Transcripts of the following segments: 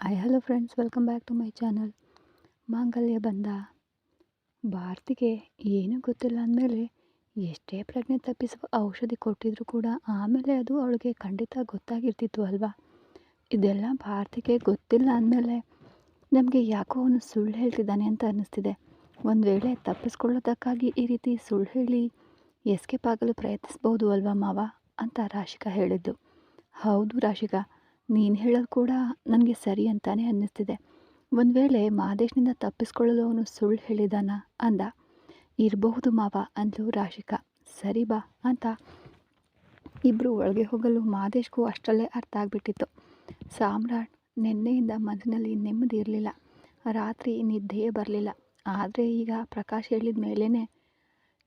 Hi hello friends, welcome back to my channel. Mangalya Bandha. ಭಾರತಿಗೆ ಏನೂ ಗೊತ್ತಿಲ್ಲ ಅಂದಮೇಲೆ ಎಷ್ಟೇ ಪ್ರಜ್ಞೆ ತಪ್ಪಿಸುವ ಔಷಧಿ ಕೊಟ್ಟಿದ್ರು ಕೂಡ ಆಮೇಲೆ ಅದು ಅವಳಿಗೆ ಖಂಡಿತ ಗೊತ್ತಾಗಿರ್ತಿತ್ತು ಅಲ್ವಾ. ಇದೆಲ್ಲ ಭಾರತಿಗೆ ಗೊತ್ತಿಲ್ಲ ಅಂದಮೇಲೆ ನಮಗೆ ಯಾಕೋ ಅವನು ಸುಳ್ಳು ಹೇಳ್ತಿದ್ದಾನೆ ಅಂತ ಅನ್ನಿಸ್ತಿದೆ. ಒಂದು ವೇಳೆ ತಪ್ಪಿಸ್ಕೊಳ್ಳೋದಕ್ಕಾಗಿ ಈ ರೀತಿ ಸುಳ್ಳು ಹೇಳಿ ಎಸ್ಕೇಪ್ ಆಗಲು ಪ್ರಯತ್ನಿಸ್ಬೋದು ಅಲ್ವಾ ಮಾವ ಅಂತ ರಾಶಿಕಾ ಹೇಳಿದ್ದು. ಹೌದು ರಾಶಿಕಾ, ನೀನು ಹೇಳೋದು ಕೂಡ ನನಗೆ ಸರಿ ಅಂತಾನೆ ಅನ್ನಿಸ್ತಿದೆ. ಒಂದು ವೇಳೆ ಮಾದೇಶ್ನಿಂದ ತಪ್ಪಿಸ್ಕೊಳ್ಳಲು ಅವನು ಸುಳ್ಳು ಹೇಳಿದಾನ ಅಂದ. ಇರಬಹುದು ಮಾವ ಅಂದ್ಲು ರಾಶಿಕಾ. ಸರಿ ಬಾ ಅಂತ ಇಬ್ಬರು ಒಳಗೆ ಹೋಗಲು ಮಾದೇಶ್ಗೂ ಅಷ್ಟರಲ್ಲೇ ಅರ್ಥ ಆಗಿಬಿಟ್ಟಿತ್ತು. ಸಾಮ್ರಾಟ್ ನಿನ್ನೆಯಿಂದ ಮನಸ್ಸಿನಲ್ಲಿ ನೆಮ್ಮದಿ ಇರಲಿಲ್ಲ. ರಾತ್ರಿ ನಿದ್ದೆಯೇ ಬರಲಿಲ್ಲ. ಆದರೆ ಈಗ ಪ್ರಕಾಶ್ ಹೇಳಿದ ಮೇಲೇ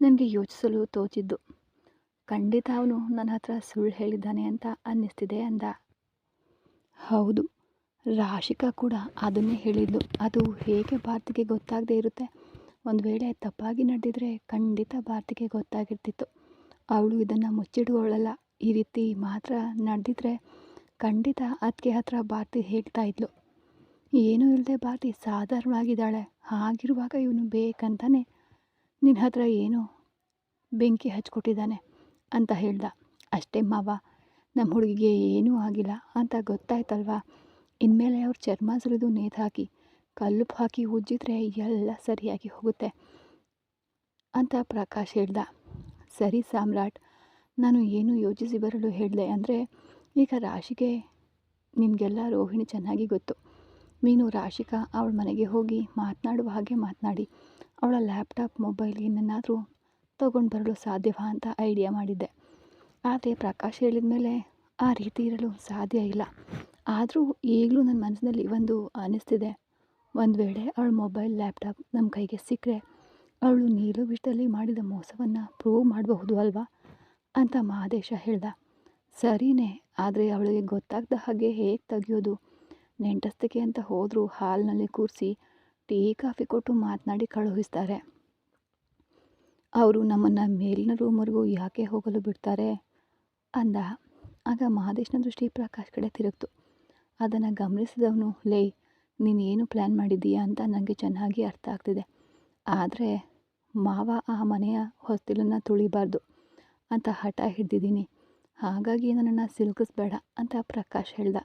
ನನಗೆ ಯೋಚಿಸಲು ತೋಚಿದ್ದು. ಖಂಡಿತ ಅವನು ನನ್ನ ಹತ್ರ ಸುಳ್ಳು ಹೇಳಿದ್ದಾನೆ ಅಂತ ಅನ್ನಿಸ್ತಿದೆ ಅಂದ. ಹೌದು, ರಾಶಿಕಾ ಕೂಡ ಅದನ್ನೇ ಹೇಳಿದ್ಲು. ಅದು ಹೇಗೆ ಭಾರತಿಗೆ ಗೊತ್ತಾಗದೇ ಇರುತ್ತೆ? ಒಂದು ವೇಳೆ ತಪ್ಪಾಗಿ ನಡೆದಿದ್ರೆ ಖಂಡಿತ ಭಾರತಿಗೆ ಗೊತ್ತಾಗಿರ್ತಿತ್ತು. ಅವಳು ಇದನ್ನು ಮುಚ್ಚಿಡುವವಳಲ್ಲ. ಈ ರೀತಿ ಮಾತ್ರ ನಡೆದಿದ್ರೆ ಖಂಡಿತ ಅದಕ್ಕೆ ಹತ್ರ ಭಾರತಿ ಹೇಳ್ತಾ ಇದ್ಲು. ಏನೂ ಇಲ್ಲದೆ ಭಾರತಿ ಸಾಧಾರಣವಾಗಿದ್ದಾಳೆ. ಹಾಗಿರುವಾಗ ಇವನು ಬೇಕಂತಾನೆ ನಿನ್ನ ಹತ್ರ ಏನೋ ಬೆಂಕಿ ಹಚ್ಕೊಟ್ಟಿದ್ದಾನೆ ಅಂತ ಹೇಳ್ದ. ಅಷ್ಟೇ ಮಾವ, ನಮ್ಮ ಹುಡುಗಿಗೆ ಏನೂ ಆಗಿಲ್ಲ ಅಂತ ಗೊತ್ತಾಯ್ತಲ್ವಾ. ಇನ್ಮೇಲೆ ಅವ್ರ ಚರ್ಮ ಸುರಿದು ನೇತು ಹಾಕಿ ಕಲ್ಲುಪ್ಪು ಹಾಕಿ ಉಜ್ಜಿದ್ರೆ ಎಲ್ಲ ಸರಿಯಾಗಿ ಹೋಗುತ್ತೆ ಅಂತ ಪ್ರಕಾಶ್ ಹೇಳ್ದ. ಸರಿ ಸಾಮ್ರಾಟ್, ನಾನು ಏನು ಯೋಚಿಸಿ ಬರಲು ಹೇಳಿದೆ ಅಂದರೆ, ಈಗ ರಾಶಿಗೆ ನಿನಗೆಲ್ಲ ರೋಹಿಣಿ ಚೆನ್ನಾಗಿ ಗೊತ್ತು. ನೀನು ರಾಶಿಕಾ ಅವಳ ಮನೆಗೆ ಹೋಗಿ ಮಾತನಾಡುವ ಹಾಗೆ ಮಾತನಾಡಿ ಅವಳ ಲ್ಯಾಪ್ಟಾಪ್ ಮೊಬೈಲ್ ಏನನ್ನಾದರೂ ತೊಗೊಂಡು ಬರಲು ಸಾಧ್ಯವಾ ಅಂತ ಐಡಿಯಾ ಮಾಡಿದ್ದೆ. ಆದರೆ ಪ್ರಕಾಶ್ ಹೇಳಿದ ಮೇಲೆ ಆ ರೀತಿ ಇರಲು ಸಾಧ್ಯ ಇಲ್ಲ. ಆದರೂ ಈಗಲೂ ನನ್ನ ಮನಸ್ಸಿನಲ್ಲಿ ಒಂದು ಅನ್ನಿಸ್ತಿದೆ. ಒಂದು ವೇಳೆ ಅವಳ ಮೊಬೈಲ್ ಲ್ಯಾಪ್ಟಾಪ್ ನಮ್ಮ ಕೈಗೆ ಸಿಕ್ಕರೆ ಅವಳು ನೀಲು ವಿಷಯದಲ್ಲಿ ಮಾಡಿದ ಮೋಸವನ್ನು ಪ್ರೂವ್ ಮಾಡಬಹುದು ಅಲ್ವಾ ಅಂತ ಮಹದೇಶ ಹೇಳ್ದ. ಸರಿನೇ, ಆದರೆ ಅವಳಿಗೆ ಗೊತ್ತಾಗದ ಹಾಗೆ ಹೇಗೆ ತೆಗೆಯೋದು? ನೆಂಟಸ್ತಿಕೆ ಅಂತ ಹೋದರೂ ಹಾಲ್ನಲ್ಲಿ ಕೂರಿಸಿ ಟೀ ಕಾಫಿ ಕೊಟ್ಟು ಮಾತನಾಡಿ ಕಳುಹಿಸ್ತಾರೆ. ಅವರು ನಮ್ಮನ್ನು ಮೇಲಿನ ರೂಮ್ವರೆಗೂ ಯಾಕೆ ಹೋಗಲು ಬಿಡ್ತಾರೆ ಅಂದ. ಆಗ ಮಹದೇಶ್ನ ದೃಷ್ಟಿ ಪ್ರಕಾಶ್ ಕಡೆ ತಿರುಗ್ತು. ಅದನ್ನು ಗಮನಿಸಿದವನು, ಲೇ, ನೀನೇನು ಪ್ಲ್ಯಾನ್ ಮಾಡಿದ್ದೀಯಾ ಅಂತ ನನಗೆ ಚೆನ್ನಾಗಿ ಅರ್ಥ ಆಗ್ತಿದೆ. ಆದರೆ ಮಾವ ಆ ಮನೆಯ ಹೊಸ್ತಿಲನ್ನು ತುಳಿಬಾರ್ದು ಅಂತ ಹಠ ಹಿಡ್ದಿದ್ದೀನಿ. ಹಾಗಾಗಿ ನನ್ನನ್ನು ಸಿಲುಕಿಸ್ಬೇಡ ಅಂತ ಪ್ರಕಾಶ್ ಹೇಳ್ದ.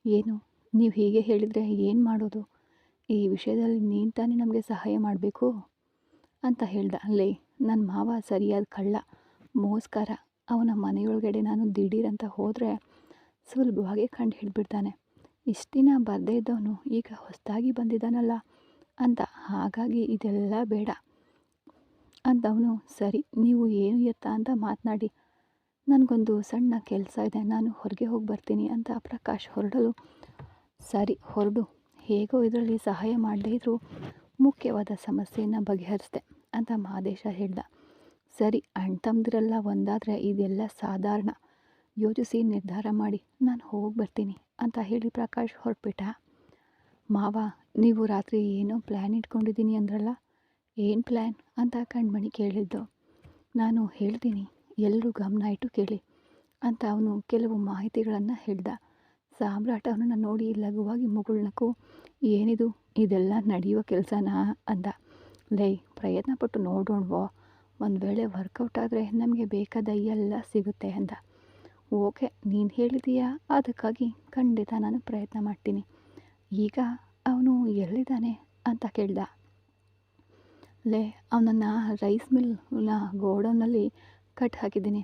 ಏನು, ನೀವು ಹೀಗೆ ಹೇಳಿದರೆ ಏನು ಮಾಡೋದು? ಈ ವಿಷಯದಲ್ಲಿ ನೀನು ತಾನೇ ನಮಗೆ ಸಹಾಯ ಮಾಡಬೇಕು ಅಂತ ಹೇಳ್ದ. ಲೇ, ನನ್ನ ಮಾವ ಸರಿಯಾದ ಕಳ್ಳ, ಮೋಸ್ಕರ. ಅವನ ಮನೆಯೊಳಗಡೆ ನಾನು ದಿಢೀರಂತ ಹೋದರೆ ಸುಲಭವಾಗಿ ಕಂಡು ಹಿಡಿದ್ಬಿಡ್ತಾನೆ. ಇಷ್ಟು ದಿನ ಬರದೇ ಇದ್ದವನು ಈಗ ಹೊಸದಾಗಿ ಬಂದಿದ್ದಾನಲ್ಲ ಅಂತ. ಹಾಗಾಗಿ ಇದೆಲ್ಲ ಬೇಡ ಅಂದವನು. ಸರಿ, ನೀವು ಏನು ಎತ್ತ ಅಂತ ಮಾತನಾಡಿ, ನನಗೊಂದು ಸಣ್ಣ ಕೆಲಸ ಇದೆ, ನಾನು ಹೊರಗೆ ಹೋಗಿ ಬರ್ತೀನಿ ಅಂತ ಪ್ರಕಾಶ್ ಹೊರಡಲು, ಸರಿ ಹೊರಡು, ಹೇಗೋ ಇದರಲ್ಲಿ ಸಹಾಯ ಮಾಡದೇ ಇದ್ದರೂ ಮುಖ್ಯವಾದ ಸಮಸ್ಯೆಯನ್ನು ಬಗೆಹರಿಸ್ದೆ ಅಂತ ಮಹದೇಶ ಹೇಳ್ದ. ಸರಿ, ಅಣ್ಣ ತಮ್ಮದಿರೆಲ್ಲ ಒಂದಾದರೆ ಇದೆಲ್ಲ ಸಾಧಾರಣ. ಯೋಚಿಸಿ ನಿರ್ಧಾರ ಮಾಡಿ ನಾನು ಹೋಗಿ ಬರ್ತೀನಿ ಅಂತ ಹೇಳಿ ಪ್ರಕಾಶ್ ಹೊರಟ್ಬಿಟ್ಟ. ಮಾವ, ನೀವು ರಾತ್ರಿ ಏನೋ ಪ್ಲ್ಯಾನ್ ಇಟ್ಕೊಂಡಿದ್ದೀನಿ ಅಂದ್ರಲ್ಲ, ಏನು ಪ್ಲ್ಯಾನ್ ಅಂತ ಕಣ್ಮಣಿ ಕೇಳಿದ್ದು. ನಾನು ಹೇಳ್ತೀನಿ, ಎಲ್ಲರೂ ಗಮನ ಇಟ್ಟು ಕೇಳಿ ಅಂತ ಅವನು ಕೆಲವು ಮಾಹಿತಿಗಳನ್ನು ಹೇಳ್ದ. ಸಾಮ್ರಾಟ್ ಅವನನ್ನು ನೋಡಿ ಲಘುವಾಗಿ ಮುಗುಳ್ನಕ್ಕೂ, ಏನಿದು, ಇದೆಲ್ಲ ನಡೆಯುವ ಕೆಲಸನಾ ಅಂದ. ಲೈ, ಪ್ರಯತ್ನಪಟ್ಟು ನೋಡೋಣವೋ, ಒಂದು ವೇಳೆ ವರ್ಕೌಟ್ ಆದರೆ ನಮಗೆ ಬೇಕಾದ ಎಲ್ಲ ಸಿಗುತ್ತೆ ಅಂದ. ಓಕೆ, ನೀನು ಹೇಳಿದೀಯಾ, ಅದಕ್ಕಾಗಿ ಖಂಡಿತ ನಾನು ಪ್ರಯತ್ನ ಮಾಡ್ತೀನಿ. ಈಗ ಅವನು ಎಲ್ಲಿದ್ದಾನೆ ಅಂತ ಕೇಳ್ದ. ಲೇ, ಅವನನ್ನು ರೈಸ್ ಮಿಲ್ನ ಗೋಡೌನಲ್ಲಿ ಕಟ್ ಹಾಕಿದ್ದೀನಿ.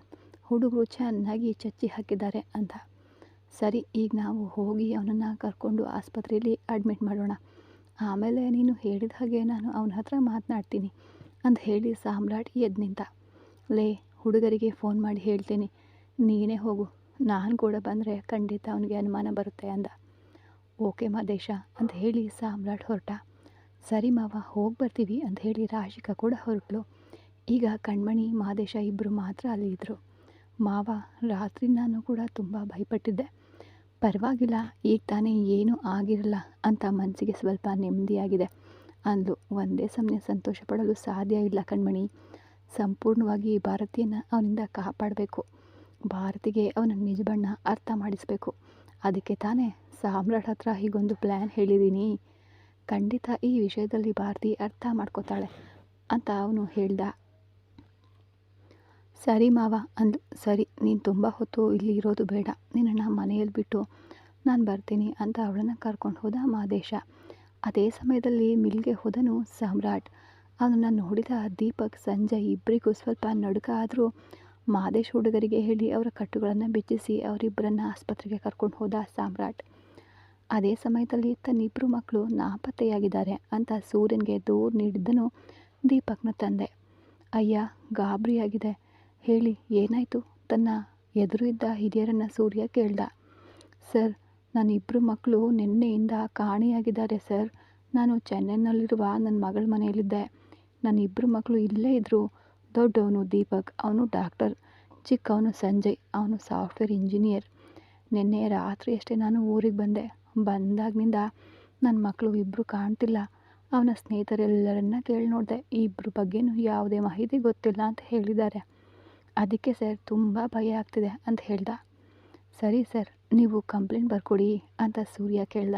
ಹುಡುಗರು ಚೆನ್ನಾಗಿ ಚಚ್ಚಿ ಹಾಕಿದ್ದಾರೆ ಅಂತ. ಸರಿ, ಈಗ ನಾವು ಹೋಗಿ ಅವನನ್ನು ಕರ್ಕೊಂಡು ಆಸ್ಪತ್ರೆಯಲ್ಲಿ ಅಡ್ಮಿಟ್ ಮಾಡೋಣ. ಆಮೇಲೆ ನೀನು ಹೇಳಿದ ಹಾಗೆ ನಾನು ಅವನ ಹತ್ರ ಮಾತನಾಡ್ತೀನಿ ಅಂತ ಹೇಳಿ ಸಾಮ್ರಾಟ್ ಎದ್ದು ನಿಂತ. ಲೇ, ಹುಡುಗರಿಗೆ ಫೋನ್ ಮಾಡಿ ಹೇಳ್ತೀನಿ, ನೀನೇ ಹೋಗು, ನಾನು ಕೂಡ ಬಂದರೆ ಖಂಡಿತ ಅವನಿಗೆ ಅನುಮಾನ ಬರುತ್ತೆ ಅಂದ. ಓಕೆ ಮಹದೇಶ ಅಂತ ಹೇಳಿ ಸಾಮ್ರಾಟ್ ಹೊರಟ. ಸರಿ ಮಾವ, ಹೋಗಿ ಬರ್ತೀವಿ ಅಂತ ಹೇಳಿ ರಾಶಿಕಾ ಕೂಡ ಹೊರಟಳು. ಈಗ ಕಣ್ಮಣಿ ಮಹದೇಶ ಇಬ್ಬರು ಮಾತ್ರ ಅಲ್ಲಿ ಇದ್ದರು. ಮಾವ, ರಾತ್ರಿ ನಾನು ಕೂಡ ತುಂಬ ಭಯಪಟ್ಟಿದ್ದೆ. ಪರವಾಗಿಲ್ಲ, ಈಗ ತಾನೇ ಏನೂ ಆಗಿರಲ್ಲ ಅಂತ ಮನಸ್ಸಿಗೆ ಸ್ವಲ್ಪ ನೆಮ್ಮದಿಯಾಗಿದೆ ಅಂದ್ಲು. ಒಂದೇ ಸಮಯ ಸಂತೋಷ ಪಡಲು ಸಾಧ್ಯ ಇಲ್ಲ ಕಣ್ಮಣಿ. ಸಂಪೂರ್ಣವಾಗಿ ಭಾರತಿಯನ್ನು ಅವನಿಂದ ಕಾಪಾಡಬೇಕು. ಭಾರತಿಗೆ ಅವನ ನಿಜ ಬಣ್ಣ ಅರ್ಥ ಮಾಡಿಸಬೇಕು. ಅದಕ್ಕೆ ತಾನೇ ಸಾಮ್ರಾಟ್ ಹತ್ರ ಹೀಗೊಂದು ಪ್ಲ್ಯಾನ್ ಹೇಳಿದ್ದೀನಿ, ಖಂಡಿತ ಈ ವಿಷಯದಲ್ಲಿ ಭಾರತಿ ಅರ್ಥ ಮಾಡ್ಕೋತಾಳೆ ಅಂತ ಅವನು ಹೇಳ್ದ. ಸರಿ ಮಾವ ಅಂದ್ಲು. ಸರಿ, ನೀನು ತುಂಬ ಹೊತ್ತು ಇಲ್ಲಿ ಇರೋದು ಬೇಡ, ನಿನ್ನನ್ನು ಮನೆಯಲ್ಲಿ ಬಿಟ್ಟು ನಾನು ಬರ್ತೀನಿ ಅಂತ ಅವಳನ್ನು ಕರ್ಕೊಂಡು ಹೋದ ಮಾದೇಶ. ಅದೇ ಸಮಯದಲ್ಲಿ ಮಿಲ್ಗೆ ಹೋದನು ಸಾಮ್ರಾಟ್. ಅವನನ್ನು ನೋಡಿದ ದೀಪಕ್, ಸಂಜಯ್ ಇಬ್ಬರಿಗೂ ಸ್ವಲ್ಪ ನಡುಕ ಆದರೂ ಮಾದೇಶ್ ಹುಡುಗರಿಗೆ ಹೇಳಿ ಅವರ ಕಟ್ಟುಗಳನ್ನು ಬಿಚ್ಚಿಸಿ ಅವರಿಬ್ಬರನ್ನು ಆಸ್ಪತ್ರೆಗೆ ಕರ್ಕೊಂಡು ಹೋದ ಸಾಮ್ರಾಟ್. ಅದೇ ಸಮಯದಲ್ಲಿ ತನ್ನಿಬ್ಬರು ಮಕ್ಕಳು ನಾಪತ್ತೆಯಾಗಿದ್ದಾರೆ ಅಂತ ಸೂರ್ಯನಿಗೆ ದೂರು ನೀಡಿದ್ದನು ದೀಪಕ್ನ ತಂದೆ. ಅಯ್ಯ, ಗಾಬರಿಯಾಗಿದೆ, ಹೇಳಿ ಏನಾಯಿತು? ತನ್ನ ಎದುರು ಇದ್ದ ಹಿರಿಯರನ್ನು ಸೂರ್ಯ ಕೇಳ್ದ. ಸರ್, ನನ್ನ ಇಬ್ಬರು ಮಕ್ಕಳು ನಿನ್ನೆಯಿಂದ ಕಾಣೆಯಾಗಿದ್ದಾರೆ ಸರ್. ನಾನು ಚೆನ್ನೈನಲ್ಲಿರುವ ನನ್ನ ಮಗಳ ಮನೆಯಲ್ಲಿದ್ದೆ. ನನ್ನ ಇಬ್ಬರು ಮಕ್ಕಳು ಇಲ್ಲೇ ಇದ್ದರು. ದೊಡ್ಡವನು ದೀಪಕ್, ಅವನು ಡಾಕ್ಟರ್. ಚಿಕ್ಕವನು ಸಂಜಯ್, ಅವನು ಸಾಫ್ಟ್ವೇರ್ ಇಂಜಿನಿಯರ್. ನಿನ್ನೆ ರಾತ್ರಿ ಅಷ್ಟೇ ನಾನು ಊರಿಗೆ ಬಂದಾಗಿನಿಂದ ನನ್ನ ಮಕ್ಕಳು ಇಬ್ಬರು ಕಾಣ್ತಿಲ್ಲ. ಅವನ ಸ್ನೇಹಿತರೆಲ್ಲರನ್ನ ಕೇಳಿ ನೋಡಿದೆ, ಈ ಇಬ್ಬರ ಬಗ್ಗೆನೂ ಯಾವುದೇ ಮಾಹಿತಿ ಗೊತ್ತಿಲ್ಲ ಅಂತ ಹೇಳಿದ್ದಾರೆ. ಅದಕ್ಕೆ ಸರ್ ತುಂಬ ಭಯ ಆಗ್ತಿದೆ ಅಂತ ಹೇಳ್ದ. ಸರಿ ಸರ್, ನೀವು ಕಂಪ್ಲೇಂಟ್ ಬರ್ಕೊಡಿ ಅಂತ ಸೂರ್ಯ ಕೇಳ್ದ.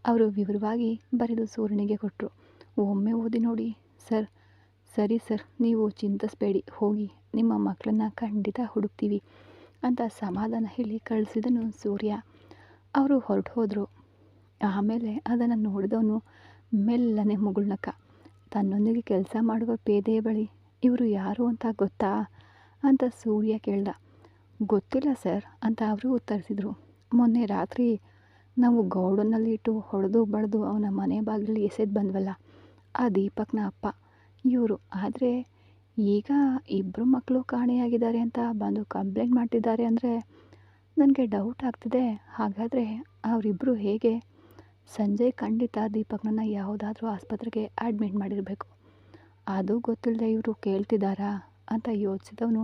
ಅವರು ವಿವರವಾಗಿ ಬರೆದು ಸೂರ್ಯನಿಗೆ ಕೊಟ್ಟರು. ಒಮ್ಮೆ ಓದಿ ನೋಡಿ ಸರ್. ಸರಿ ಸರ್, ನೀವು ಚಿಂತಿಸಬೇಡಿ, ಹೋಗಿ ನಿಮ್ಮ ಮಕ್ಕಳನ್ನ ಖಂಡಿತ ಹುಡುಕ್ತೀವಿ ಅಂತ ಸಮಾಧಾನ ಹೇಳಿ ಕಳಿಸಿದನು ಸೂರ್ಯ. ಅವರು ಹೊರಟು ಹೋದರು. ಆಮೇಲೆ ಅದನ್ನು ನೋಡಿದವನು ಮೆಲ್ಲನೆ ಮುಗುಳ್ನಕ್ಕ. ತನ್ನೊಂದಿಗೆ ಕೆಲಸ ಮಾಡುವ ಪೇದೆಯ ಬಳಿ ಇವರು ಯಾರು ಅಂತ ಗೊತ್ತಾ ಅಂತ ಸೂರ್ಯ ಕೇಳ್ದ. ಗೊತ್ತಿಲ್ಲ ಸರ್ ಅಂತ ಅವರು ಉತ್ತರಿಸಿದರು. ಮೊನ್ನೆ ರಾತ್ರಿ ನಾವು ಗೌಡನಲ್ಲಿ ಇಟ್ಟು ಹೊಡೆದು ಬಡ್ದು ಅವನ ಮನೆ ಬಾಗಿಲಲ್ಲಿ ಎಸೆದು ಬಂದ್ವಲ್ಲ, ಆ ದೀಪಕ್ನ ಅಪ್ಪ ಇವರು. ಆದರೆ ಈಗ ಇಬ್ಬರು ಮಕ್ಕಳು ಕಾಣೆಯಾಗಿದ್ದಾರೆ ಅಂತ ಬಂದು ಕಂಪ್ಲೇಂಟ್ ಮಾಡ್ತಿದ್ದಾರೆ ಅಂದರೆ ನನಗೆ ಡೌಟ್ ಆಗ್ತಿದೆ. ಹಾಗಾದರೆ ಅವರಿಬ್ಬರು ಹೇಗೆ? ಸಂಜಯ್ ಖಂಡಿತ ದೀಪಕ್ನನ್ನು ಯಾವುದಾದ್ರೂ ಆಸ್ಪತ್ರೆಗೆ ಅಡ್ಮಿಟ್ ಮಾಡಿರಬೇಕು. ಅದು ಗೊತ್ತಿಲ್ಲದೆ ಇವರು ಕೇಳ್ತಿದ್ದಾರಾ ಅಂತ ಯೋಚಿಸಿದವನು,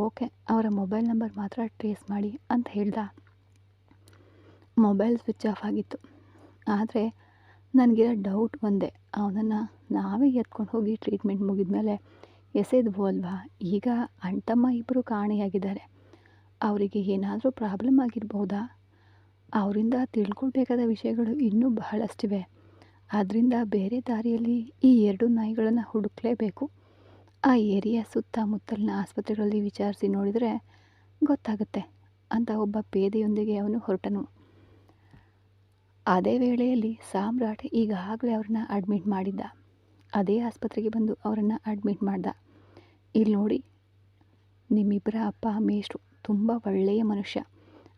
ಓಕೆ, ಅವರ ಮೊಬೈಲ್ ನಂಬರ್ ಮಾತ್ರ ಟ್ರೇಸ್ ಮಾಡಿ ಅಂತ ಹೇಳ್ದ. ಮೊಬೈಲ್ ಸ್ವಿಚ್ ಆಫ್ ಆಗಿತ್ತು. ಆದರೆ ನನಗಿರೋ ಡೌಟ್ ಒಂದೇ, ಅವನನ್ನು ನಾವೇ ಎತ್ಕೊಂಡು ಹೋಗಿ ಟ್ರೀಟ್ಮೆಂಟ್ ಮುಗಿದ್ಮೇಲೆ ಎಸೆದ್ವೋ ಅಲ್ವಾ? ಈಗ ಅಣ್ತಮ್ಮ ಇಬ್ಬರು ಕಾಣೆಯಾಗಿದ್ದಾರೆ. ಅವರಿಗೆ ಏನಾದರೂ ಪ್ರಾಬ್ಲಮ್ ಆಗಿರ್ಬೋದಾ? ಅವರಿಂದ ತಿಳ್ಕೊಳ್ಬೇಕಾದ ವಿಷಯಗಳು ಇನ್ನೂ ಬಹಳಷ್ಟಿವೆ. ಆದ್ದರಿಂದ ಬೇರೆ ದಾರಿಯಲ್ಲಿ ಈ ಎರಡು ನಾಯಿಗಳನ್ನು ಹುಡುಕಲೇಬೇಕು. ಆ ಏರಿಯಾ ಸುತ್ತಮುತ್ತಲಿನ ಆಸ್ಪತ್ರೆಗಳಲ್ಲಿ ವಿಚಾರಿಸಿ ನೋಡಿದರೆ ಗೊತ್ತಾಗುತ್ತೆ ಅಂತ ಒಬ್ಬ ಪೇದೆಯೊಂದಿಗೆ ಅವನು ಹೊರಟನು. ಅದೇ ವೇಳೆಯಲ್ಲಿ ಸಾಮ್ರಾಟ್ ಈಗಾಗಲೇ ಅವ್ರನ್ನ ಅಡ್ಮಿಟ್ ಮಾಡಿದ್ದ. ಅದೇ ಆಸ್ಪತ್ರೆಗೆ ಬಂದು ಅವರನ್ನು ಅಡ್ಮಿಟ್ ಮಾಡ್ದ. ಇಲ್ಲಿ ನೋಡಿ, ನಿಮ್ಮಿಬ್ಬರ ಅಪ್ಪ ಮೇಷ್ಟ್ರು ತುಂಬ ಒಳ್ಳೆಯ ಮನುಷ್ಯ.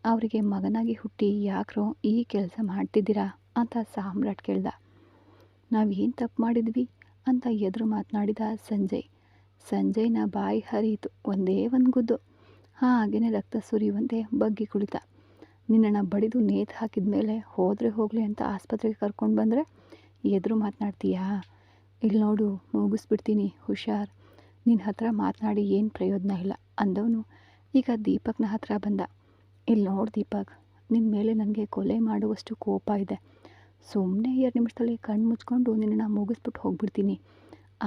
ಅವರಿಗೆ ಮಗನಾಗಿ ಹುಟ್ಟಿ ಯಾಕ್ರೋ ಈ ಕೆಲಸ ಮಾಡ್ತಿದ್ದೀರಾ ಅಂತ ಸಾಮ್ರಾಟ್ ಕೇಳ್ದ. ನಾವೇನು ತಪ್ಪು ಮಾಡಿದ್ವಿ ಅಂತ ಎದುರು ಮಾತನಾಡಿದ ಸಂಜಯ್ನ ಬಾಯಿ ಹರಿಯಿತು. ಒಂದೇ ಒಂದು ಗುದ್ದು. ಹಾಗೇನೆ ರಕ್ತ ಸುರಿಯುವಂತೆ ಬಗ್ಗಿ ಕುಳಿತ. ನಿನ್ನನ್ನು ಬಡಿದು ನೇತು ಹಾಕಿದ ಮೇಲೆ ಹೋದರೆ ಹೋಗಲಿ ಅಂತ ಆಸ್ಪತ್ರೆಗೆ ಕರ್ಕೊಂಡು ಬಂದರೆ ಎದುರು ಮಾತನಾಡ್ತೀಯಾ? ಇಲ್ಲಿ ನೋಡು, ಮುಗಿಸ್ಬಿಡ್ತೀನಿ, ಹುಷಾರ್. ನಿನ್ನ ಹತ್ರ ಮಾತನಾಡಿ ಏನು ಪ್ರಯೋಜನ ಇಲ್ಲ ಅಂದವನು ಈಗ ದೀಪಕ್ನ ಹತ್ರ ಬಂದ. ಇಲ್ಲಿ ನೋಡು ದೀಪಕ್, ನಿನ್ನ ಮೇಲೆ ನನಗೆ ಕೊಲೆ ಮಾಡುವಷ್ಟು ಕೋಪ ಇದೆ. ಸುಮ್ಮನೆ 2 ನಿಮಿಷದಲ್ಲಿ ಕಣ್ಣು ಮುಚ್ಕೊಂಡು ನಿನ್ನನ್ನು ಮುಗಿಸ್ಬಿಟ್ಟು ಹೋಗ್ಬಿಡ್ತೀನಿ.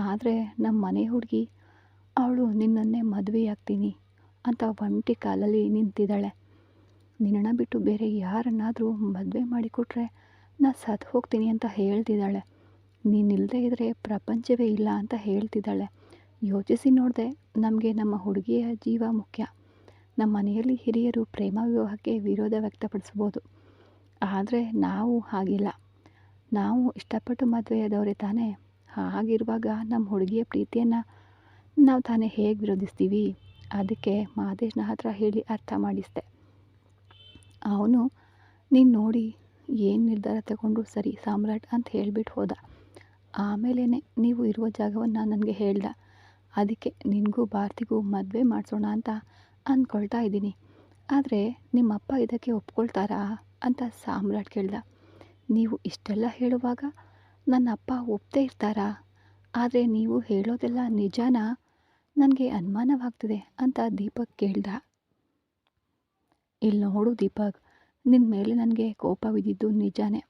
ಆದರೆ ನಮ್ಮ ಮನೆ ಹುಡುಗಿ ಅವಳು ನಿನ್ನನ್ನೇ ಮದುವೆಯಾಗ್ತೀನಿ ಅಂತ ಒಂಟಿ ಕಾಲಲ್ಲಿ ನಿಂತಿದ್ದಾಳೆ. ನಿನ್ನನ್ನು ಬಿಟ್ಟು ಬೇರೆ ಯಾರನ್ನಾದರೂ ಮದುವೆ ಮಾಡಿಕೊಟ್ರೆ ನಾ ಸತ್ತು ಹೋಗ್ತೀನಿ ಅಂತ ಹೇಳ್ತಿದ್ದಾಳೆ. ನೀನಿಲ್ಲದೆ ಇದ್ದರೆ ಪ್ರಪಂಚವೇ ಇಲ್ಲ ಅಂತ ಹೇಳ್ತಿದ್ದಾಳೆ. ಯೋಚಿಸಿ ನೋಡಿದೆ, ನಮಗೆ ನಮ್ಮ ಹುಡುಗಿಯ ಜೀವ ಮುಖ್ಯ. ನಮ್ಮ ಮನೆಯಲ್ಲಿ ಹಿರಿಯರು ಪ್ರೇಮ ವಿವಾಹಕ್ಕೆ ವಿರೋಧ ವ್ಯಕ್ತಪಡಿಸ್ಬೋದು, ಆದರೆ ನಾವು ಹಾಗಿಲ್ಲ. ನಾವು ಇಷ್ಟಪಟ್ಟು ಮದುವೆಯಾದವರೇ ತಾನೇ. ಹಾಗಿರುವಾಗ ನಮ್ಮ ಹುಡುಗಿಯ ಪ್ರೀತಿಯನ್ನು ನಾವು ತಾನೇ ಹೇಗೆ ವಿರೋಧಿಸ್ತೀವಿ? ಅದಕ್ಕೆ ಮಾದೇಶ್ನ ಹತ್ರ ಹೇಳಿ ಅರ್ಥ ಮಾಡಿಸ್ದೆ. ಅವನು ನೀನು ನೋಡಿ ಏನು ನಿರ್ಧಾರ ತಗೊಂಡ್ರು ಸರಿ ಸಾಮ್ರಾಟ್ ಅಂತ ಹೇಳಿಬಿಟ್ಟು ಹೋದ. ಆಮೇಲೆ ನೀವು ಇರುವ ಜಾಗವನ್ನು ನನಗೆ ಹೇಳ್ದ. ಅದಕ್ಕೆ ನಿನಗೂ ಭಾರತಿಗೂ ಮದುವೆ ಮಾಡಿಸೋಣ ಅಂತ ಅಂದ್ಕೊಳ್ತಾ ಇದ್ದೀನಿ. ಆದರೆ ನಿಮ್ಮಪ್ಪ ಇದಕ್ಕೆ ಒಪ್ಕೊಳ್ತಾರಾ ಅಂತ ಸಾಮ್ರಾಟ್ ಕೇಳ್ದ. ನೀವು ಇಷ್ಟೆಲ್ಲ ಹೇಳುವಾಗ ನನ್ನ ಅಪ್ಪ ಒಪ್ಪದೇ ಇರ್ತಾರಾ? ಆದರೆ ನೀವು ಹೇಳೋದೆಲ್ಲ ನಿಜಾನಾ? ನನಗೆ ಅನುಮಾನವಾಗ್ತಿದೆ ಅಂತ ದೀಪಕ್ ಕೇಳ್ದ. ಇಲ್ಲಿ ನೋಡು ದೀಪಕ್, ನಿನ್ನ ಮೇಲೆ ನನಗೆ ಕೋಪವಿದ್ದಿದ್ದು ನಿಜಾನೇ,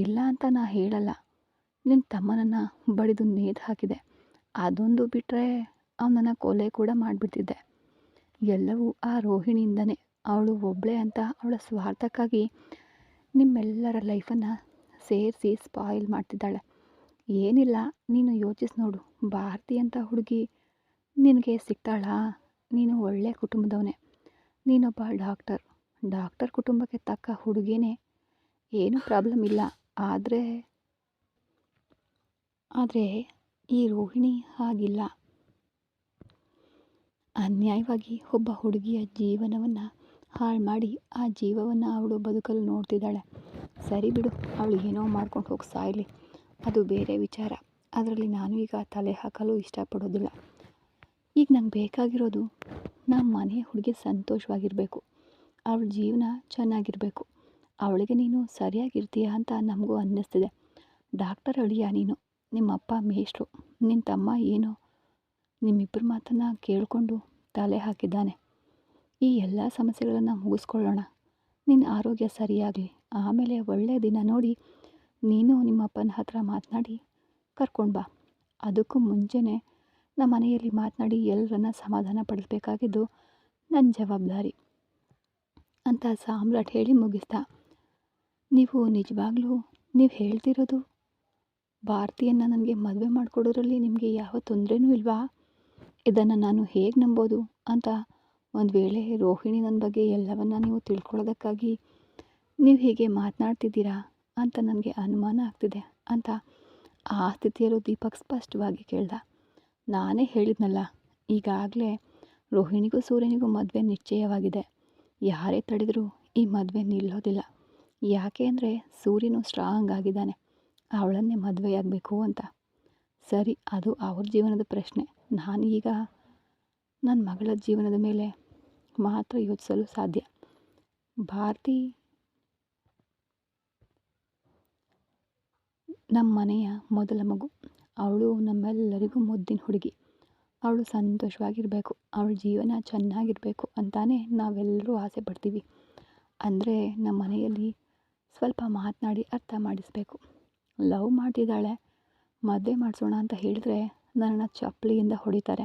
ಇಲ್ಲ ಅಂತ ನಾ ಹೇಳಲ್ಲ. ನಿನ್ನ ತಮ್ಮನನ್ನು ಬಡಿದು ನೇತು ಹಾಕಿದೆ, ಅದೊಂದು ಬಿಟ್ಟರೆ ಅವನನ್ನು ಕೊಲೆ ಕೂಡ ಮಾಡಿಬಿಡ್ತಿದ್ದೆ. ಎಲ್ಲವೂ ಆ ರೋಹಿಣಿಯಿಂದನೇ. ಅವಳು ಒಬ್ಬಳೇ ಅಂತ ಅವಳ ಸ್ವಾರ್ಥಕ್ಕಾಗಿ ನಿಮ್ಮೆಲ್ಲರ ಲೈಫನ್ನು ಸೇರಿಸಿ ಸ್ಪಾಯಿಲ್ ಮಾಡ್ತಿದ್ದಾಳೆ. ಏನಿಲ್ಲ, ನೀನು ಯೋಚಿಸಿ ನೋಡು, ಭಾರತಿ ಅಂತ ಹುಡುಗಿ ನಿನಗೆ ಸಿಗ್ತಾಳಾ? ನೀನು ಒಳ್ಳೆಯ ಕುಟುಂಬದವನೇ, ನೀನೊಬ್ಬ ಡಾಕ್ಟರ್ ಕುಟುಂಬಕ್ಕೆ ತಕ್ಕ ಹುಡುಗಿನೇ, ಏನೂ ಪ್ರಾಬ್ಲಮ್ ಇಲ್ಲ. ಆದರೆ ಈ ರೋಹಿಣಿ ಹಾಗಿಲ್ಲ. ಅನ್ಯಾಯವಾಗಿ ಒಬ್ಬ ಹುಡುಗಿಯ ಜೀವನವನ್ನು ಹಾಳು ಮಾಡಿ ಆ ಜೀವವನ್ನು ಅವಳು ಬದುಕಲು ನೋಡ್ತಿದ್ದಾಳೆ. ಸರಿ ಬಿಡು, ಅವಳು ಏನೋ ಮಾಡ್ಕೊಂಡು ಹೋಗಿ ಸಾಯಲಿ, ಅದು ಬೇರೆ ವಿಚಾರ. ಅದರಲ್ಲಿ ನಾನು ಈಗ ತಲೆ ಹಾಕಲು ಇಷ್ಟಪಡೋದಿಲ್ಲ. ಈಗ ನಂಗೆ ಬೇಕಾಗಿರೋದು ನಮ್ಮ ಮನೆಯ ಹುಡುಗಿ ಸಂತೋಷವಾಗಿರಬೇಕು, ಅವಳ ಜೀವನ ಚೆನ್ನಾಗಿರಬೇಕು. ಅವಳಿಗೆ ನೀನು ಸರಿಯಾಗಿರ್ತೀಯ ಅಂತ ನಮಗೂ ಅನ್ನಿಸ್ತಿದೆ. ಡಾಕ್ಟರ್ ಅಳಿಯ ನೀನು, ನಿಮ್ಮಪ್ಪ ಮೇಷ್ಟ್ರು, ನಿನ್ನ ತಮ್ಮ ಏನೋ ನಿಮ್ಮಿಬ್ಬರ ಮಾತನ್ನು ಕೇಳಿಕೊಂಡು ತಲೆ ಹಾಕಿದ್ದಾನೆ. ಈ ಎಲ್ಲ ಸಮಸ್ಯೆಗಳನ್ನು ಮುಗಿಸ್ಕೊಳ್ಳೋಣ, ನಿನ್ನ ಆರೋಗ್ಯ ಸರಿಯಾಗಲಿ, ಆಮೇಲೆ ಒಳ್ಳೆಯ ದಿನ ನೋಡಿ ನೀನು ನಿಮ್ಮಪ್ಪನ ಹತ್ರ ಮಾತನಾಡಿ ಕರ್ಕೊಂಡು ಬಾ. ಅದಕ್ಕೂ ಮುಂಚೆನೇ ನಮ್ಮ ಮನೆಯಲ್ಲಿ ಮಾತನಾಡಿ ಎಲ್ಲರನ್ನ ಸಮಾಧಾನ ಪಡಿಸ್ಬೇಕಾಗಿದ್ದು ನನ್ನ ಜವಾಬ್ದಾರಿ ಅಂತ ಸಾಮ್ರಾಟ್ ಹೇಳಿ ಮುಗಿಸ್ದ. ನೀವು ನಿಜವಾಗ್ಲೂ ನೀವು ಹೇಳ್ತಿರೋದು ಭಾರತಿಯನ್ನು ನನಗೆ ಮದುವೆ ಮಾಡಿಕೊಡೋದ್ರಲ್ಲಿ ನಿಮಗೆ ಯಾವ ತೊಂದರೆನೂ ಇಲ್ವಾ? ಇದನ್ನು ನಾನು ಹೇಗೆ ನಂಬೋದು ಅಂತ. ಒಂದು ವೇಳೆ ರೋಹಿಣಿ ನನ್ನ ಬಗ್ಗೆ ಎಲ್ಲವನ್ನ ನೀವು ತಿಳ್ಕೊಳ್ಳೋದಕ್ಕಾಗಿ ನೀವು ಹೀಗೆ ಮಾತನಾಡ್ತಿದ್ದೀರಾ ಅಂತ ನನಗೆ ಅನುಮಾನ ಆಗ್ತಿದೆ ಅಂತ ಆ ಸ್ಥಿತಿಯಲ್ಲೂ ದೀಪಕ್ ಸ್ಪಷ್ಟವಾಗಿ ಕೇಳ್ದ. ನಾನೇ ಹೇಳಿದ್ನಲ್ಲ, ಈಗಾಗಲೇ ರೋಹಿಣಿಗೂ ಸೂರ್ಯನಿಗೂ ಮದುವೆ ನಿಶ್ಚಯವಾಗಿದೆ. ಯಾರೇ ತಡೆದರೂ ಈ ಮದುವೆ ನಿಲ್ಲೋದಿಲ್ಲ. ಯಾಕೆ ಅಂದರೆ ಸೂರ್ಯನು ಸ್ಟ್ರಾಂಗ್ ಆಗಿದ್ದಾನೆ, ಅವಳನ್ನೇ ಮದುವೆಯಾಗಬೇಕು ಅಂತ. ಸರಿ, ಅದು ಅವ್ರ ಜೀವನದ ಪ್ರಶ್ನೆ. ನಾನೀಗ ನನ್ನ ಮಗಳ ಜೀವನದ ಮೇಲೆ ಮಾತ್ರ ಯೋಚಿಸಲು ಸಾಧ್ಯ. ಭಾರತಿ ನಮ್ಮ ಮನೆಯ ಮೊದಲ ಮಗು, ಅವಳು ನಮ್ಮೆಲ್ಲರಿಗೂ ಮುದ್ದಿನ ಹುಡುಗಿ. ಅವಳು ಸಂತೋಷವಾಗಿರಬೇಕು, ಅವಳ ಜೀವನ ಚೆನ್ನಾಗಿರಬೇಕು ಅಂತಾನೆ ನಾವೆಲ್ಲರೂ ಆಸೆ ಪಡ್ತೀವಿ. ಅಂದರೆ ನಮ್ಮ ಮನೆಯಲ್ಲಿ ಸ್ವಲ್ಪ ಮಾತನಾಡಿ ಅರ್ಥ ಮಾಡಿಸ್ಬೇಕು. ಲವ್ ಮಾಡ್ತಿದ್ದಾಳೆ, ಮದುವೆ ಮಾಡಿಸೋಣ ಅಂತ ಹೇಳಿದ್ರೆ ನನ್ನನ್ನು ಚಪ್ಪಲಿಯಿಂದ ಹೊಡಿತಾರೆ.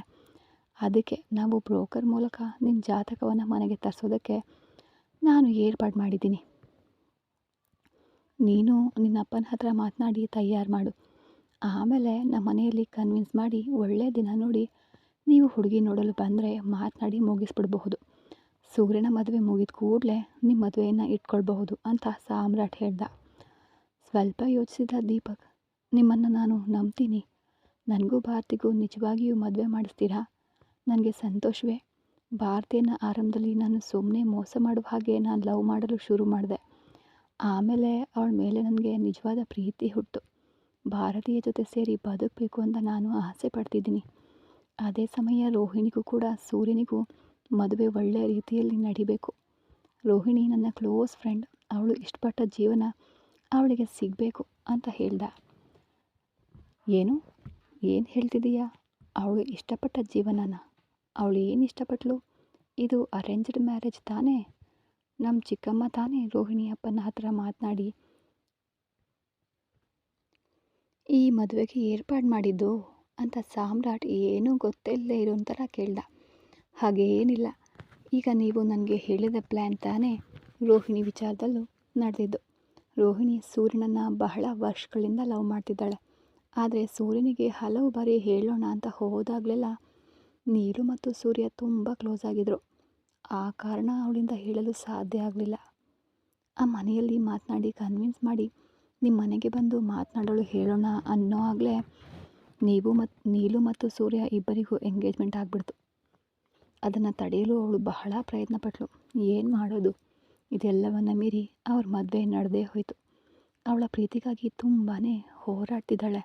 ಅದಕ್ಕೆ ನಾವು ಬ್ರೋಕರ್ ಮೂಲಕ ನಿನ್ನ ಜಾತಕವನ್ನು ಮನೆಗೆ ತರಿಸೋದಕ್ಕೆ ನಾನು ಏರ್ಪಾಡು ಮಾಡಿದ್ದೀನಿ. ನೀನು ನಿನ್ನ ಅಪ್ಪನ ಹತ್ರ ಮಾತನಾಡಿ ತಯಾರು ಮಾಡು. ಆಮೇಲೆ ನಮ್ಮ ಮನೆಯಲ್ಲಿ ಕನ್ವಿನ್ಸ್ ಮಾಡಿ ಒಳ್ಳೆಯ ದಿನ ನೋಡಿ ನೀವು ಹುಡುಗಿ ನೋಡಲು ಬಂದರೆ ಮಾತನಾಡಿ ಮುಗಿಸ್ಬಿಡಬಹುದು. ಸೂರ್ಯನ ಮದುವೆ ಮುಗಿದ ಕೂಡಲೇ ನಿಮ್ಮ ಮದುವೆಯನ್ನು ಇಟ್ಕೊಳ್ಬಹುದು ಅಂತ ಸಾಮ್ರಾಟ್ ಹೇಳ್ದ. ಸ್ವಲ್ಪ ಯೋಚಿಸಿದ ದೀಪಕ್, ನಿಮ್ಮನ್ನು ನಾನು ನಂಬ್ತೀನಿ. ನನಗೂ ಭಾರತಿಗೂ ನಿಜವಾಗಿಯೂ ಮದುವೆ ಮಾಡಿಸ್ತೀರಾ? ನನಗೆ ಸಂತೋಷವೇ. ಭಾರತಿಯನ್ನು ಆರಂಭದಲ್ಲಿ ನಾನು ಸುಮ್ಮನೆ ಮೋಸ ಮಾಡುವ ಹಾಗೆ ನಾನು ಲವ್ ಮಾಡಲು ಶುರು ಮಾಡಿದೆ. ಆಮೇಲೆ ಅವಳ ಮೇಲೆ ನನಗೆ ನಿಜವಾದ ಪ್ರೀತಿ ಹುಟ್ಟು ಭಾರತೀಯ ಜೊತೆ ಸೇರಿ ಬದುಕಬೇಕು ಅಂತ ನಾನು ಆಸೆ ಪಡ್ತಿದ್ದೀನಿ. ಅದೇ ಸಮಯ ರೋಹಿಣಿಗೂ ಕೂಡ ಸೂರ್ಯನಿಗೂ ಮದುವೆ ಒಳ್ಳೆಯ ರೀತಿಯಲ್ಲಿ ನಡಿಬೇಕು. ರೋಹಿಣಿ ನನ್ನ ಕ್ಲೋಸ್ ಫ್ರೆಂಡ್, ಅವಳು ಇಷ್ಟಪಟ್ಟ ಜೀವನ ಅವಳಿಗೆ ಸಿಗಬೇಕು ಅಂತ ಹೇಳ್ದ. ಏನು ಹೇಳ್ತಿದ್ದೀಯಾ? ಅವಳು ಇಷ್ಟಪಟ್ಟ ಜೀವನನ? ಅವಳು ಏನು ಇಷ್ಟಪಟ್ಟಳು? ಇದು ಅರೇಂಜ್ಡ್ ಮ್ಯಾರೇಜ್ ತಾನೇ? ನಮ್ಮ ಚಿಕ್ಕಮ್ಮ ತಾನೇ ರೋಹಿಣಿ ಅಪ್ಪನ ಹತ್ರ ಮಾತನಾಡಿ ಈ ಮದುವೆಗೆ ಏರ್ಪಾಡು ಮಾಡಿದ್ದು ಅಂತ ಸಾಮ್ರಾಟ್ ಏನೂ ಗೊತ್ತಿಲ್ಲದೆ ಇರೋ ಥರ ಕೇಳ್ದ. ಹಾಗೇನಿಲ್ಲ, ಈಗ ನೀವು ನನಗೆ ಹೇಳಿದ ಪ್ಲ್ಯಾನ್ ತಾನೇ ರೋಹಿಣಿ ವಿಚಾರದಲ್ಲೂ ನಡೆದಿದ್ದು. ರೋಹಿಣಿ ಸೂರ್ಯನನ್ನು ಬಹಳ ವರ್ಷಗಳಿಂದ ಲವ್ ಮಾಡ್ತಿದ್ದಾಳೆ. ಆದರೆ ಸೂರ್ಯನಿಗೆ ಹಲವು ಬಾರಿ ಹೇಳೋಣ ಅಂತ ಹೋದಾಗಲೆಲ್ಲ ನೀರು ಮತ್ತು ಸೂರ್ಯ ತುಂಬ ಕ್ಲೋಸ್ ಆಗಿದ್ದರು. ಆ ಕಾರಣ ಅವಳಿಂದ ಹೇಳಲು ಸಾಧ್ಯ ಆಗಲಿಲ್ಲ. ಆ ಮನೆಯಲ್ಲಿ ಮಾತನಾಡಿ ಕನ್ವಿನ್ಸ್ ಮಾಡಿ ನಿಮ್ಮ ಮನೆಗೆ ಬಂದು ಮಾತನಾಡಲು ಹೇಳೋಣ ಅನ್ನೋ ಆಗಲೇ ನೀಲು ಮತ್ತು ಸೂರ್ಯ ಇಬ್ಬರಿಗೂ ಎಂಗೇಜ್ಮೆಂಟ್ ಆಗಿಬಿಡ್ತು. ಅದನ್ನು ತಡೆಯಲು ಅವಳು ಬಹಳ ಪ್ರಯತ್ನ ಪಟ್ಟಳು. ಏನು ಮಾಡೋದು, ಇದೆಲ್ಲವನ್ನು ಮೀರಿ ಅವ್ರ ಮದುವೆ ನಡೆದೇ ಹೋಯಿತು. ಅವಳ ಪ್ರೀತಿಗಾಗಿ ತುಂಬಾ ಹೋರಾಡ್ತಿದ್ದಾಳೆ.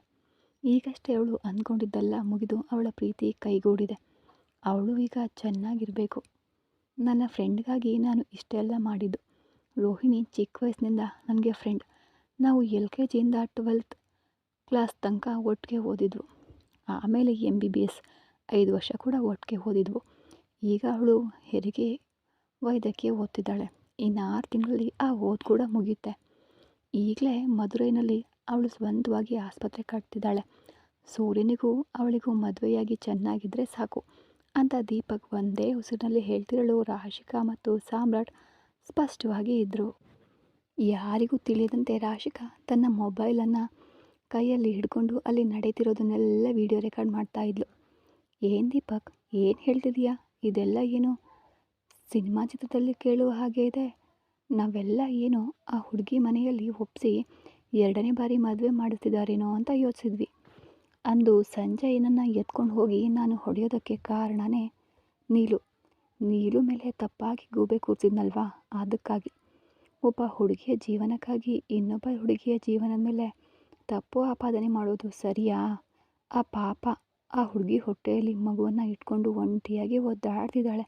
ಈಗಷ್ಟೇ ಅವಳು ಅಂದ್ಕೊಂಡಿದ್ದೆಲ್ಲ ಮುಗಿದು ಅವಳ ಪ್ರೀತಿ ಕೈಗೂಡಿದೆ. ಅವಳು ಈಗ ಚೆನ್ನಾಗಿರಬೇಕು. ನನ್ನ ಫ್ರೆಂಡ್ಗಾಗಿ ನಾನು ಇಷ್ಟೆಲ್ಲ ಮಾಡಿದ್ದು. ರೋಹಿಣಿ ಚಿಕ್ಕ ವಯಸ್ಸಿನಿಂದ ನನಗೆ ಫ್ರೆಂಡ್. ನಾವು LKGಯಿಂದ 12th ಕ್ಲಾಸ್ ತನಕ ಒಟ್ಟಿಗೆ ಓದಿದ್ವು. ಆಮೇಲೆ MBBS 5 ವರ್ಷ ಕೂಡ ಒಟ್ಟಿಗೆ ಓದಿದ್ವು. ಈಗ ಅವಳು ಹೆರಿಗೆ ವೈದ್ಯಕೀಯ ಓದ್ತಿದ್ದಾಳೆ. ಇನ್ನು 6 ತಿಂಗಳಲ್ಲಿ ಆ ಓದು ಕೂಡ ಮುಗಿಯುತ್ತೆ. ಈಗಲೇ ಮದುರೈನಲ್ಲಿ ಅವಳು ಸ್ವಂತವಾಗಿ ಆಸ್ಪತ್ರೆ ಕಟ್ತಿದ್ದಾಳೆ. ಸೂರ್ಯನಿಗೂ ಅವಳಿಗೂ ಮದುವೆಯಾಗಿ ಚೆನ್ನಾಗಿದ್ದರೆ ಸಾಕು ಅಂತ ದೀಪಕ್ ಒಂದೇ ಉಸಿರಿನಲ್ಲಿ ಹೇಳ್ತಿರಲು ರಾಶಿಕಾ ಮತ್ತು ಸಾಮ್ರಾಟ್ ಸ್ಪಷ್ಟವಾಗಿ ಇದ್ದರು. ಯಾರಿಗೂ ತಿಳಿಯದಂತೆ ರಾಶಿಕಾ ತನ್ನ ಮೊಬೈಲನ್ನು ಕೈಯಲ್ಲಿ ಹಿಡ್ಕೊಂಡು ಅಲ್ಲಿ ನಡೀತಿರೋದನ್ನೆಲ್ಲ ವಿಡಿಯೋ ರೆಕಾರ್ಡ್ ಮಾಡ್ತಾ ಇದ್ಲು. ಏನು ದೀಪಕ್, ಏನು ಹೇಳ್ತಿದೀಯಾ? ಇದೆಲ್ಲ ಏನು ಸಿನಿಮಾ ಚಿತ್ರದಲ್ಲಿ ಕೇಳುವ ಹಾಗೆ ಇದೆ. ನಾವೆಲ್ಲ ಏನೋ ಆ ಹುಡುಗಿ ಮನೆಯಲ್ಲಿ ಒಪ್ಪಿಸಿ 2ನೇ ಬಾರಿ ಮದುವೆ ಮಾಡಿಸ್ತಿದ್ದಾರೇನೋ ಅಂತ ಯೋಚಿಸಿದ್ವಿ. ಅಂದು ಸಂಜಯನನ್ನು ಎತ್ಕೊಂಡು ಹೋಗಿ ನಾನು ಹೊಡೆಯೋದಕ್ಕೆ ಕಾರಣನೇ ನೀಲು ಮೇಲೆ ತಪ್ಪಾಗಿ ಗೂಬೆ ಕೂರಿಸಿದ್ನಲ್ವಾ, ಅದಕ್ಕಾಗಿ. ಒಬ್ಬ ಹುಡುಗಿಯ ಜೀವನಕ್ಕಾಗಿ ಇನ್ನೊಬ್ಬ ಹುಡುಗಿಯ ಜೀವನದ ಮೇಲೆ ತಪ್ಪು ಆಪಾದನೆ ಮಾಡೋದು ಸರಿಯಾ? ಆ ಪಾಪ ಆ ಹುಡುಗಿ ಹೊಟ್ಟೆಯಲ್ಲಿ ಮಗುವನ್ನು ಇಟ್ಕೊಂಡು ಒಂಟಿಯಾಗಿ ಒದ್ದಾಡ್ತಿದ್ದಾಳೆ.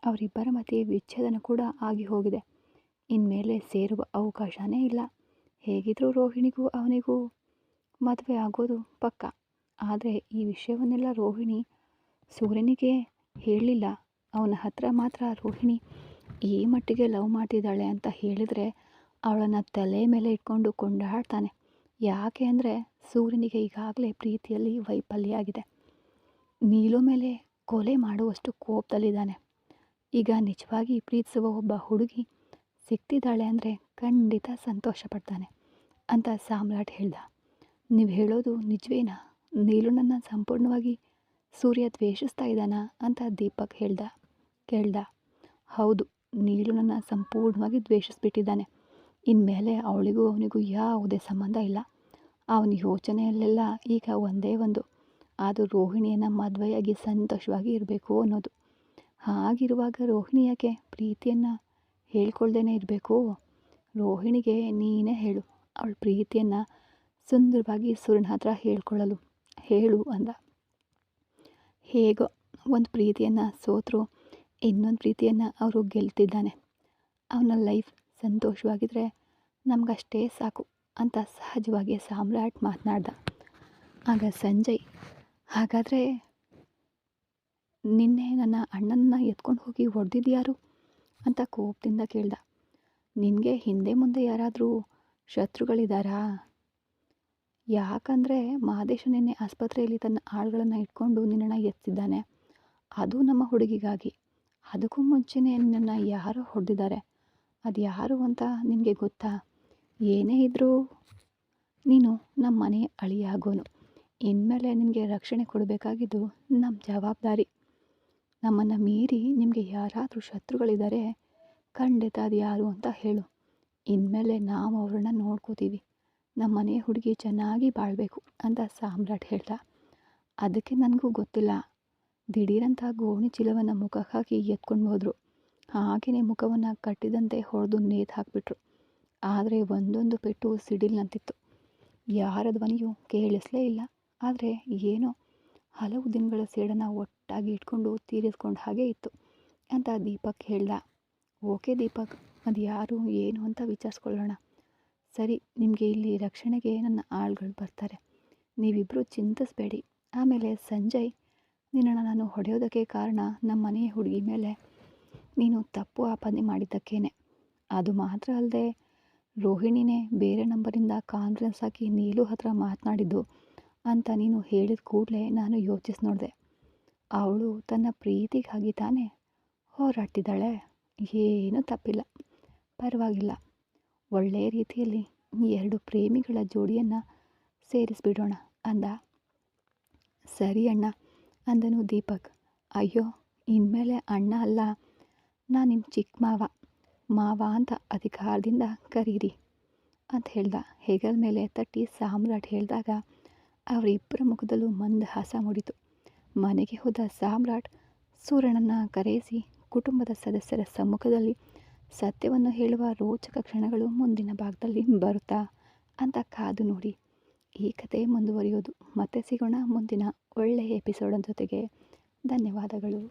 ಅವರಿಬ್ಬರ ಮಧ್ಯೆ ವಿಚ್ಛೇದನ ಕೂಡ ಆಗಿ ಹೋಗಿದೆ. ಇನ್ಮೇಲೆ ಸೇರುವ ಅವಕಾಶನೇ ಇಲ್ಲ. ಹೇಗಿದ್ರೂ ರೋಹಿಣಿಗೂ ಅವನಿಗೂ ಮದುವೆ ಆಗೋದು ಪಕ್ಕ. ಆದರೆ ಈ ವಿಷಯವನ್ನೆಲ್ಲ ರೋಹಿಣಿ ಸೂರ್ಯನಿಗೆ ಹೇಳಲಿಲ್ಲ. ಅವನ ಹತ್ರ ಮಾತ್ರ ರೋಹಿಣಿ ಈ ಮಟ್ಟಿಗೆ ಲವ್ ಮಾಡ್ತಿದ್ದಾಳೆ ಅಂತ ಹೇಳಿದರೆ ಅವಳನ್ನು ತಲೆ ಮೇಲೆ ಇಟ್ಕೊಂಡು ಕೊಂಡಾಡ್ತಾನೆ. ಯಾಕೆ ಅಂದರೆ ಸೂರ್ಯನಿಗೆ ಈಗಾಗಲೇ ಪ್ರೀತಿಯಲ್ಲಿ ವೈಫಲ್ಯ ಆಗಿದೆ. ನೀಲು ಮೇಲೆ ಕೊಲೆ ಮಾಡುವಷ್ಟು ಕೋಪದಲ್ಲಿದ್ದಾನೆ. ಈಗ ನಿಜವಾಗಿ ಪ್ರೀತಿಸುವ ಒಬ್ಬ ಹುಡುಗಿ ಸಿಗ್ತಿದ್ದಾಳೆ ಅಂದರೆ ಖಂಡಿತ ಸಂತೋಷ ಪಡ್ತಾನೆ ಅಂತ ಸಾಮ್ರಾಟ್ ಹೇಳ್ದ. ನೀವು ಹೇಳೋದು ನಿಜವೇನಾ? ನೀಲುನನ್ನು ಸಂಪೂರ್ಣವಾಗಿ ಸೂರ್ಯ ದ್ವೇಷಿಸ್ತಾ ಇದ್ದಾನಾ ಅಂತ ದೀಪಕ್ ಕೇಳ್ದ. ಹೌದು, ನೀಲುನನ್ನು ಸಂಪೂರ್ಣವಾಗಿ ದ್ವೇಷಿಸ್ಬಿಟ್ಟಿದ್ದಾನೆ. ಇನ್ಮೇಲೆ ಅವಳಿಗೂ ಅವನಿಗೂ ಯಾವುದೇ ಸಂಬಂಧ ಇಲ್ಲ. ಅವನ ಯೋಚನೆಯಲ್ಲೆಲ್ಲ ಈಗ ಒಂದೇ ಒಂದು, ಅದು ರೋಹಿಣಿಯನ್ನು ಮದುವೆಯಾಗಿ ಸಂತೋಷವಾಗಿ ಇರಬೇಕು ಅನ್ನೋದು. ಹಾಗಿರುವಾಗ ರೋಹಿಣಿ ಯಾಕೆ ಪ್ರೀತಿಯನ್ನು ಹೇಳ್ಕೊಳ್ದೇನೆ ಇರಬೇಕು? ರೋಹಿಣಿಗೆ ನೀನೇ ಹೇಳು, ಅವಳ ಪ್ರೀತಿಯನ್ನು ಸುಂದರವಾಗಿ ಸೂರ್ಯನ ಹತ್ರ ಹೇಳು ಅಂದ. ಹೇಗೋ ಒಂದು ಪ್ರೀತಿಯನ್ನು ಸೋತರು ಇನ್ನೊಂದು ಪ್ರೀತಿಯನ್ನು ಅವರು ಗೆಲ್ತಿದ್ದಾನೆ. ಅವನ ಲೈಫ್ ಸಂತೋಷವಾಗಿದ್ದರೆ ನಮಗಷ್ಟೇ ಸಾಕು ಅಂತ ಸಹಜವಾಗಿ ಸಾಮ್ರಾಟ್ ಮಾತನಾಡ್ದ. ಆಗ ಸಂಜಯ್, ಹಾಗಾದರೆ ನಿನ್ನೆ ನನ್ನ ಅಣ್ಣನ ಎತ್ಕೊಂಡು ಹೋಗಿ ಹೊಡೆದಿದ್ಯಾರು ಅಂತ ಕೋಪದಿಂದ ಕೇಳ್ದ. ನಿನಗೆ ಹಿಂದೆ ಮುಂದೆ ಯಾರಾದರೂ ಶತ್ರುಗಳಿದ್ದಾರಾ? ಯಾಕಂದರೆ ಮಾದೇಶ ನಿನ್ನೆ ಆಸ್ಪತ್ರೆಯಲ್ಲಿ ತನ್ನ ಆಳುಗಳನ್ನು ಇಟ್ಕೊಂಡು ನಿನ್ನನ್ನು ಎತ್ತಿದ್ದಾನೆ. ಅದು ನಮ್ಮ ಹುಡುಗಿಗಾಗಿ. ಅದಕ್ಕೂ ಮುಂಚೆನೇ ನಿನ್ನನ್ನು ಯಾರೋ ಹೊಡೆದಿದ್ದಾರೆ. ಅದು ಯಾರು ಅಂತ ನಿನಗೆ ಗೊತ್ತಾ? ಏನೇ ಇದ್ದರೂ ನೀನು ನಮ್ಮ ಮನೆ ಅಳಿಯಾಗೋನು. ಇನ್ಮೇಲೆ ನಿನಗೆ ರಕ್ಷಣೆ ಕೊಡಬೇಕಾಗಿದ್ದು ನಮ್ಮ ಜವಾಬ್ದಾರಿ. ನಮ್ಮನ್ನು ಮೀರಿ ನಿಮಗೆ ಯಾರಾದರೂ ಶತ್ರುಗಳಿದ್ದಾರೆ, ಖಂಡಿತ ಅದು ಯಾರು ಅಂತ ಹೇಳು. ಇನ್ಮೇಲೆ ನಾವು ಅವ್ರನ್ನ ನೋಡ್ಕೋತೀವಿ. ನಮ್ಮ ಮನೆ ಹುಡುಗಿ ಚೆನ್ನಾಗಿ ಬಾಳಬೇಕು ಅಂತ ಸಾಮ್ರಾಟ್ ಹೇಳ್ದ. ಅದಕ್ಕೆ ನನಗೂ ಗೊತ್ತಿಲ್ಲ, ದಿಢೀರಂತ ಗೋಣಿ ಚೀಲವನ್ನು ಮುಖಕ್ಕೆ ಹಾಕಿ ಎತ್ಕೊಂಡು ಹೋದರು. ಹಾಗೆಯೇ ಮುಖವನ್ನು ಕಟ್ಟಿದಂತೆ ಹೊಡೆದು ನೇತು ಹಾಕಿಬಿಟ್ರು. ಆದರೆ ಒಂದೊಂದು ಪೆಟ್ಟು ಸಿಡಿಲ್ನಂತಿತ್ತು. ಯಾರ ಧ್ವನಿಯೂ ಕೇಳಿಸಲೇ ಇಲ್ಲ. ಆದರೆ ಏನೋ ಹಲವು ದಿನಗಳ ಸೇಡನ್ನು ಒಟ್ಟಾಗಿ ಇಟ್ಕೊಂಡು ತೀರಿಸ್ಕೊಂಡು ಹಾಗೆ ಇತ್ತು ಅಂತ ದೀಪಕ್ ಹೇಳ್ದ. ಓಕೆ ದೀಪಕ್, ಅದು ಯಾರು ಏನು ಅಂತ ವಿಚಾರಿಸ್ಕೊಳ್ಳೋಣ. ಸರಿ, ನಿಮಗೆ ಇಲ್ಲಿ ರಕ್ಷಣೆಗೆ ನನ್ನ ಆಳುಗಳು ಬರ್ತಾರೆ. ನೀವಿಬ್ಬರು ಚಿಂತಿಸಬೇಡಿ. ಆಮೇಲೆ ಸಂಜಯ್, ನಿನ್ನನ್ನು ನಾನು ಹೊಡೆಯೋದಕ್ಕೆ ಕಾರಣ ನಮ್ಮ ಮನೆಯ ಹುಡುಗಿ ಮೇಲೆ ನೀನು ತಪ್ಪು ಆಪಾದನೆ ಮಾಡಿದ್ದಕ್ಕೇನೆ. ಅದು ಮಾತ್ರ ಅಲ್ಲದೆ ರೋಹಿಣಿನೇ ಬೇರೆ ನಂಬರಿಂದ ಕಾನ್ಫರೆನ್ಸ್ ಹಾಕಿ ನೀಲು ಹತ್ರ ಮಾತನಾಡಿದ್ದು ಅಂತ ನೀನು ಹೇಳಿದ ಕೂಡಲೇ ನಾನು ಯೋಚಿಸಿ ನೋಡಿದೆ. ಅವಳು ತನ್ನ ಪ್ರೀತಿಗಾಗಿ ತಾನೇ ಹೋರಾಡ್ತಿದ್ದಾಳೆ. ಏನೂ ತಪ್ಪಿಲ್ಲ, ಪರವಾಗಿಲ್ಲ. ಒಳ್ಳೆಯ ರೀತಿಯಲ್ಲಿ 2 ಪ್ರೇಮಿಗಳ ಜೋಡಿಯನ್ನು ಸೇರಿಸ್ಬಿಡೋಣ ಅಂದ. ಸರಿ ಅಣ್ಣ ಅಂದನು ದೀಪಕ್. ಅಯ್ಯೋ, ಇನ್ಮೇಲೆ ಅಣ್ಣ ಅಲ್ಲ, ನಾನು ನಿಮ್ಮ ಚಿಕ್ಕ ಮಾವ ಅಂತ ಅಧಿಕಾರದಿಂದ ಕರೀರಿ ಅಂತ ಹೇಳ್ದ. ಹೆಗಲ ಮೇಲೆ ತಟ್ಟಿ ಸಾಮ್ರಾಟ್ ಹೇಳಿದಾಗ ಅವರಿಬ್ಬರ ಮುಖದಲ್ಲೂ ಮಂದಹಾಸ ಮೂಡಿತು. ಮನೆಗೆ ಹೋದ ಸಾಮ್ರಾಟ್ ಸೂರ್ಯನನ್ನು ಕರೆಯಿಸಿ ಕುಟುಂಬದ ಸದಸ್ಯರ ಸಮ್ಮುಖದಲ್ಲಿ ಸತ್ಯವನ್ನು ಹೇಳುವ ರೋಚಕ ಕ್ಷಣಗಳು ಮುಂದಿನ ಭಾಗದಲ್ಲಿ ಬರುತ್ತಾ ಅಂತ ಕಾದು ನೋಡಿ. ಈ ಕತೆ ಮುಂದುವರಿಯೋದು. ಮತ್ತೆ ಸಿಗೋಣ ಮುಂದಿನ ಒಳ್ಳೆಯ ಎಪಿಸೋಡ್ ಜೊತೆಗೆ. ಧನ್ಯವಾದಗಳು.